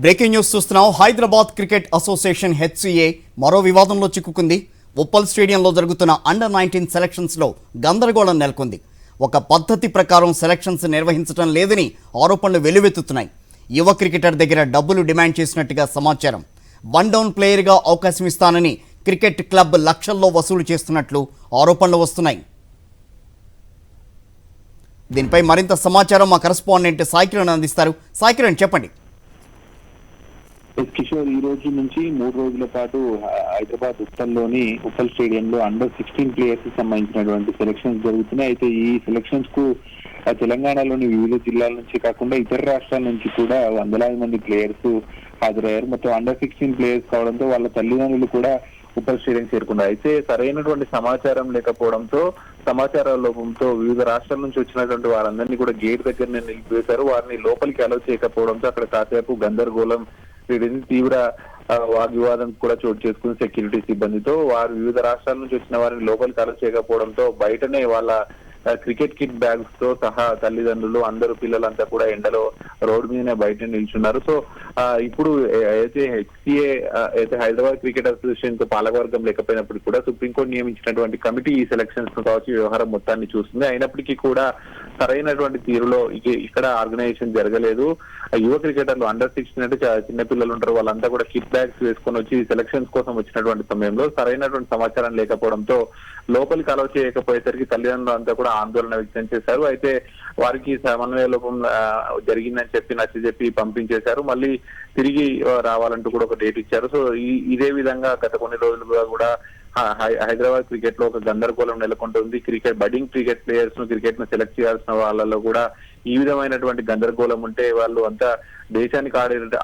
Breaking news చూస్తున్నాం. Hyderabad cricket association HCA మరో వివాదంలో చిక్కుకుంది. ఉప్పల్ స్టేడియంలో జరుగుతున్న అండర్-19 సెలక్షన్స్లో గందరగోళం నెలకొంది. ఒక పద్ధతి ప్రకారం సెలక్షన్స్ నిర్వహించడం లేదని ఆరోపణలు వెల్లువెత్తుతున్నాయి. యువ క్రికెటర్ దగ్గర డబ్బులు డిమాండ్ చేసినట్టుగా సమాచారం. వన్ డౌన్ ప్లేయర్గా అవకాశం ఇస్తానని క్రికెట్ క్లబ్ లక్షల్లో వసూలు చేస్తున్నట్లు ఆరోపణలు వస్తున్నాయి. దీనిపై మరింత సమాచారం మా కరెస్పాండెంట్ సాయికిరణ్ అందిస్తారు. సాయికిరణ్, చెప్పండి. కిషోర్, ఈ రోజు నుంచి 3 రోజుల పాటు హైదరాబాద్ ఉప్పల్ స్టేడియంలో అండర్-16 ప్లేయర్స్ కి సంబంధించినటువంటి సెలక్షన్స్ జరుగుతున్నాయి. అయితే ఈ సెలక్షన్స్ కు తెలంగాణలోని వివిధ జిల్లాల నుంచి కాకుండా ఇతర రాష్ట్రాల నుంచి కూడా వందలాది మంది ప్లేయర్స్ హాజరయ్యారు. మొత్తం అండర్-16 ప్లేయర్స్ కావడంతో వాళ్ళ తల్లిదండ్రులు కూడా ఉప్పల్ స్టేడియం చేరుకున్నారు. అయితే సరైనటువంటి సమాచారం లేకపోవడంతో, సమాచార లోపంతో వివిధ రాష్ట్రాల నుంచి వచ్చినటువంటి వారందరినీ కూడా గేట్ దగ్గరనే నిలిపివేశారు. వారిని లోపలికి అలౌ చేయకపోవడంతో అక్కడ కాసేపు గందరగోళం, తీవ్ర వాగ్వివాదం కూడా చోటు చేసుకుని సెక్యూరిటీ సిబ్బందితో వారు వివిధ రాష్ట్రాల నుంచి వచ్చిన వారిని లోపలికి అలౌ చేయకపోవడంతో బయటనే వాళ్ళ క్రికెట్ కిట్ బ్యాగ్స్ తో సహా తల్లిదండ్రులు అందరూ పిల్లలంతా కూడా ఎండలో రోడ్డు మీదనే బయట నిల్చున్నారు. సో ఇప్పుడు అయితే హెచ్సిఏ అయితే హైదరాబాద్ క్రికెట్ అసోసియేషన్ తో పాలకవర్గం లేకపోయినప్పటికీ కూడా సుప్రీంకోర్టు నియమించినటువంటి కమిటీ ఈ సెలక్షన్స్ కావచ్చు వ్యవహారం మొత్తాన్ని చూస్తుంది. అయినప్పటికీ కూడా సరైనటువంటి తీరులో ఇక్కడ ఆర్గనైజేషన్ జరగలేదు. యువ క్రికెటర్లు అండర్-16 అంటే చిన్న పిల్లలు ఉంటారు, వాళ్ళంతా కూడా కిట్ బ్యాగ్స్ వేసుకొని వచ్చి సెలక్షన్స్ కోసం వచ్చినటువంటి సమయంలో సరైనటువంటి సమాచారం లేకపోవడంతో లోపలికి అలౌ చేయకపోయేసరికి తల్లిదండ్రులు అంతా కూడా ఆందోళన వ్యక్తం చేశారు. అయితే వారికి సమన్వయ లోపం జరిగిందని చెప్పి నచ్చజెప్పి పంపించేశారు. మళ్ళీ తిరిగి రావాలంటూ కూడా ఒక డేట్ ఇచ్చారు. సో ఇదే విధంగా గత కొన్ని రోజులుగా కూడా హైదరాబాద్ క్రికెట్ లో ఒక గందరగోళం నెలకొంటుంది. బడ్డింగ్ క్రికెట్ ప్లేయర్స్ ను క్రికెట్ ను సెలెక్ట్ చేయాల్సిన వాళ్ళలో కూడా ఈ విధమైనటువంటి గందరగోళం ఉంటే వాళ్ళు అంతా దేశానికి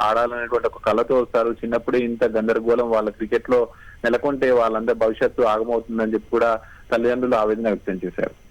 ఆడాలనేటువంటి ఒక కళతో వస్తారు. చిన్నప్పుడే ఇంత గందరగోళం వాళ్ళ క్రికెట్ లో నెలకొంటే వాళ్ళంతా భవిష్యత్తు ఆగమవుతుందని చెప్పి కూడా తల్లిదండ్రులు ఆవేదన వ్యక్తం చేశారు.